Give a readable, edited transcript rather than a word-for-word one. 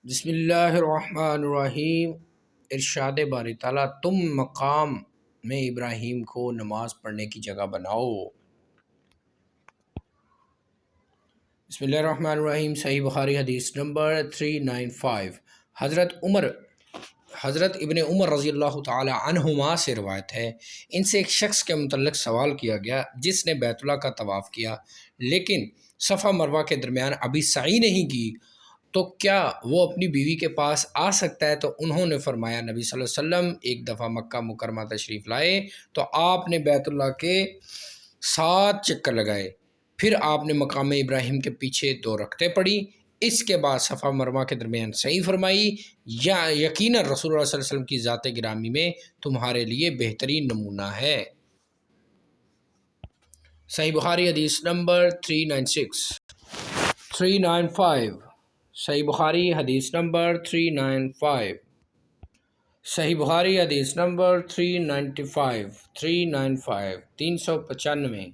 بسم اللہ الرحمن الرحیم۔ ارشاد باری تعالیٰ، تم مقام میں ابراہیم کو نماز پڑھنے کی جگہ بناؤ۔ بسم اللہ الرحمن الرحیم۔ صحیح بخاری حدیث نمبر 395۔ حضرت ابن عمر رضی اللہ تعالی عنہما سے روایت ہے، ان سے ایک شخص کے متعلق سوال کیا گیا جس نے بیت اللہ کا طواف کیا لیکن صفا مروہ کے درمیان ابھی سعی نہیں کی، تو کیا وہ اپنی بیوی کے پاس آ سکتا ہے؟ تو انہوں نے فرمایا، نبی صلی اللہ علیہ وسلم ایک دفعہ مکہ مکرمہ تشریف لائے تو آپ نے بیت اللہ کے 7 چکر لگائے، پھر آپ نے مقام ابراہیم کے پیچھے 2 رکعتیں پڑھی، اس کے بعد صفا مروہ کے درمیان سعی فرمائی۔ یا یقیناً رسول اللہ صلی اللہ علیہ وسلم کی ذات گرامی میں تمہارے لیے بہترین نمونہ ہے۔ صحیح بخاری حدیث نمبر 395۔ صحیح بخاری حدیث نمبر 395۔ صحیح بخاری حدیث نمبر 395 395 395